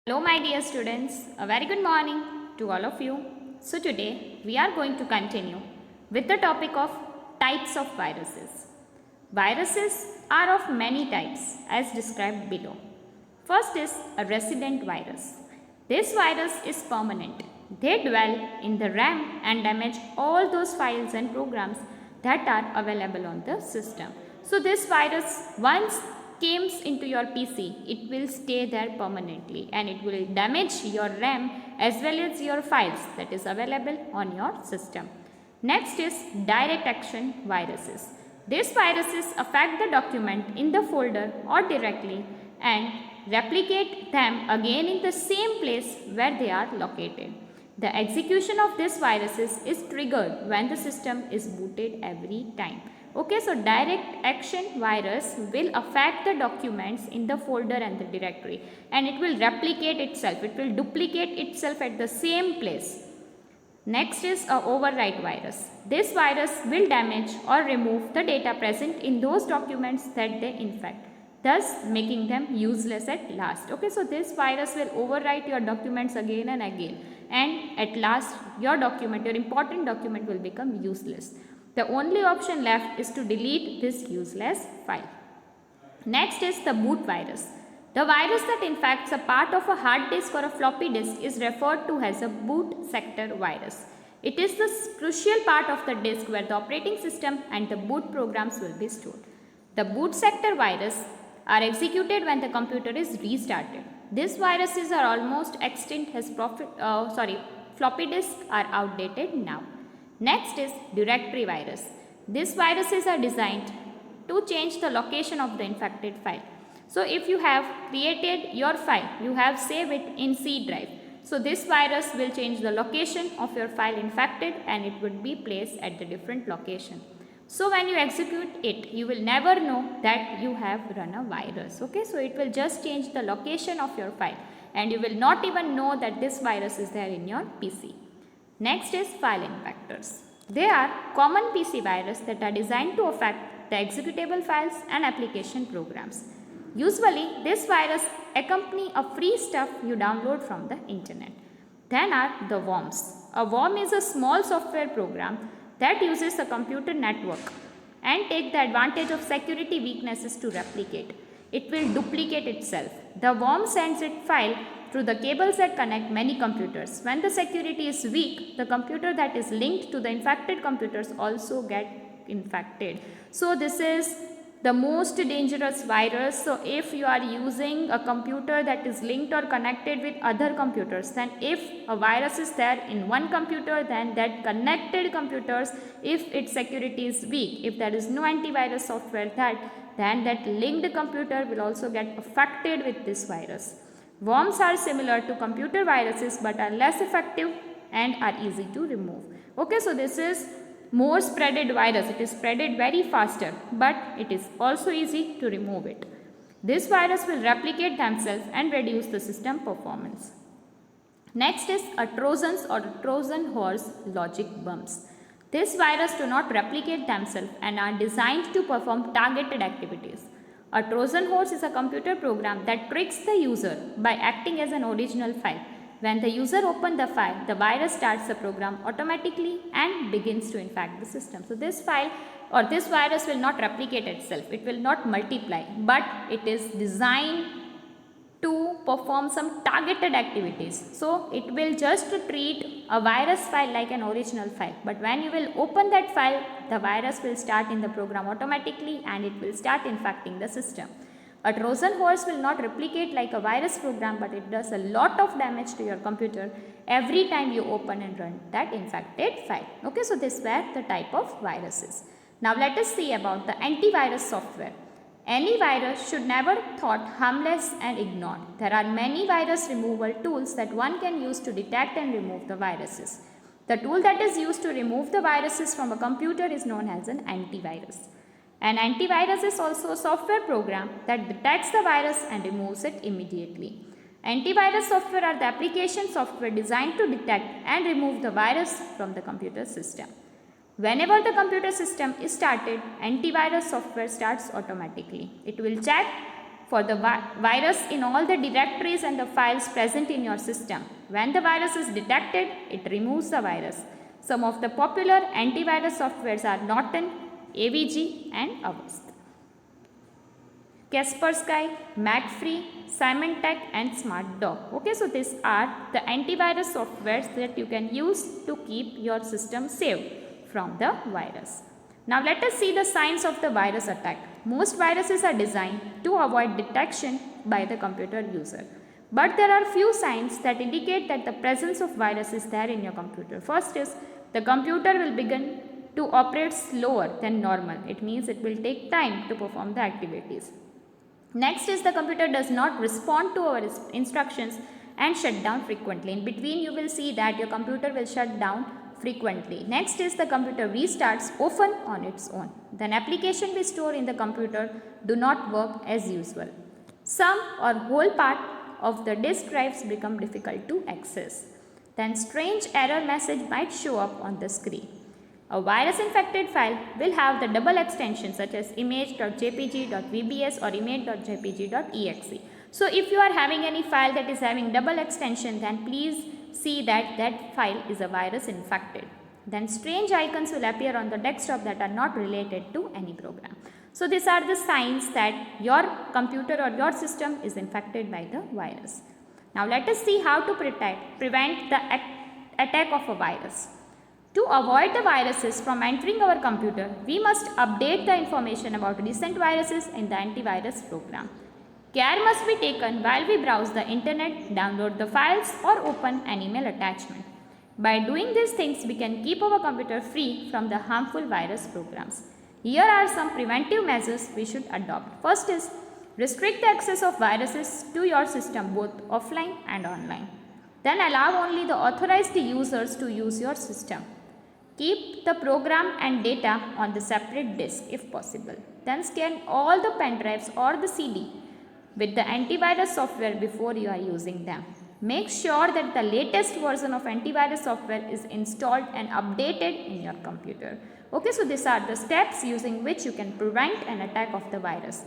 Hello, my dear students. A very good morning to all of you. So, today we are going to continue with the topic of types of viruses. Viruses are of many types as described below. First is a resident virus. This virus is permanent. They dwell in the RAM and damage all those files and programs that are available on the system. So, this virus, once comes into your PC, it will stay there permanently and it will damage your RAM as well as your files that is available on your system. Next is direct action viruses. These viruses affect the document in the folder or directly and replicate them again in the same place where they are located. The execution of these viruses is triggered when the system is booted every time. Okay, so direct action virus will affect the documents in the folder and the directory and it will replicate itself. It will duplicate itself at the same place. Next is a overwrite virus. This virus will damage or remove the data present in those documents that they infect, thus making them useless at last. Okay, so this virus will overwrite your documents again and again and at last your important document will become useless. The only option left is to delete this useless file. Next is the boot virus. The virus that infects a part of a hard disk or a floppy disk is referred to as a boot sector virus. It is the crucial part of the disk where the operating system and the boot programs will be stored. The boot sector virus are executed when the computer is restarted. These viruses are almost extinct as floppy disks are outdated now. Next is directory virus. These viruses are designed to change the location of the infected file. So if you have created your file, you have saved it in C drive. So this virus will change the location of your file infected and it would be placed at the different location. So when you execute it, you will never know that you have run a virus. Okay, so it will just change the location of your file and you will not even know that this virus is there in your PC. Next is file infectors. They are common PC viruses that are designed to affect the executable files and application programs. Usually, this virus accompany a free stuff you download from the internet. Then are the worms. A worm is a small software program that uses a computer network and take the advantage of security weaknesses to replicate. It will duplicate itself. The worm sends its file through the cables that connect many computers. When the security is weak, the computer that is linked to the infected computers also get infected. So this is the most dangerous virus. So if you are using a computer that is linked or connected with other computers, then if a virus is there in one computer, then that connected computers, if its security is weak, if there is no antivirus software then that linked computer will also get affected with this virus. Worms are similar to computer viruses but are less effective and are easy to remove. Okay, so this is more spreaded virus. It is spreaded very faster but it is also easy to remove it. This virus will replicate themselves and reduce the system performance. Next is a Trojans or Trojan horse logic bumps. This virus do not replicate themselves and are designed to perform targeted activities. A Trojan horse is a computer program that tricks the user by acting as an original file. When the user opens the file, the virus starts the program automatically and begins to infect the system. So this file or this virus will not replicate itself. It will not multiply, but it is designed to perform some targeted activities. So it will just treat a virus file like an original file. But when you will open that file, the virus will start in the program automatically and it will start infecting the system. A Trojan horse will not replicate like a virus program, but it does a lot of damage to your computer every time you open and run that infected file. Okay, so this were the type of viruses. Now let us see about the antivirus software. Any virus should never thought harmless and ignored. There are many virus removal tools that one can use to detect and remove the viruses. The tool that is used to remove the viruses from a computer is known as an antivirus. An antivirus is also a software program that detects the virus and removes it immediately. Antivirus software are the application software designed to detect and remove the virus from the computer system. Whenever the computer system is started, antivirus software starts automatically. It will check for the virus in all the directories and the files present in your system. When the virus is detected, it removes the virus. Some of the popular antivirus softwares are Norton, AVG and Avast. Kaspersky, McAfee, Symantec and SmartDog. Okay, so these are the antivirus softwares that you can use to keep your system safe from the virus. Now let us see the signs of the virus attack. Most viruses are designed to avoid detection by the computer user. But there are few signs that indicate that the presence of virus is there in your computer. First is the computer will begin to operate slower than normal. It means it will take time to perform the activities. Next is the computer does not respond to our instructions and shut down frequently. In between you will see that your computer will shut down frequently. Next is the computer restarts often on its own. Then application we store in the computer do not work as usual. Some or whole part of the disk drives become difficult to access. Then strange error message might show up on the screen. A virus infected file will have the double extensions such as image.jpg.vbs or image.jpg.exe. So if you are having any file that is having double extension, then please see that that file is a virus infected. Then strange icons will appear on the desktop that are not related to any program. So these are the signs that your computer or your system is infected by the virus. Now let us see how to prevent the attack of a virus. To avoid the viruses from entering our computer, we must update the information about recent viruses in the antivirus program. Care must be taken while we browse the internet, download the files or open an email attachment. By doing these things, we can keep our computer free from the harmful virus programs. Here are some preventive measures we should adopt. First is restrict the access of viruses to your system both offline and online. Then allow only the authorized users to use your system. Keep the program and data on the separate disk if possible. Then scan all the pen drives or the CD with the antivirus software before you are using them. Make sure that the latest version of antivirus software is installed and updated in your computer. Okay, so these are the steps using which you can prevent an attack of the virus.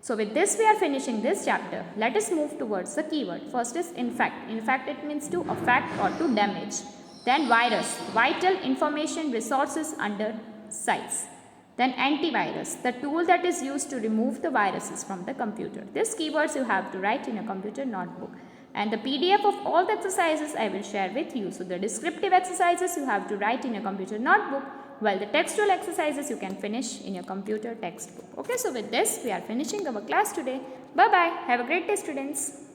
So with this we are finishing this chapter. Let us move towards the keyword. First is infect. Infect, it means to affect or to damage. Then virus, vital information resources under size. Then antivirus, the tool that is used to remove the viruses from the computer. These keywords you have to write in a computer notebook. And the PDF of all the exercises I will share with you. So the descriptive exercises you have to write in your computer notebook, while the textual exercises you can finish in your computer textbook. Okay, so with this we are finishing our class today. Bye bye. Have a great day, students.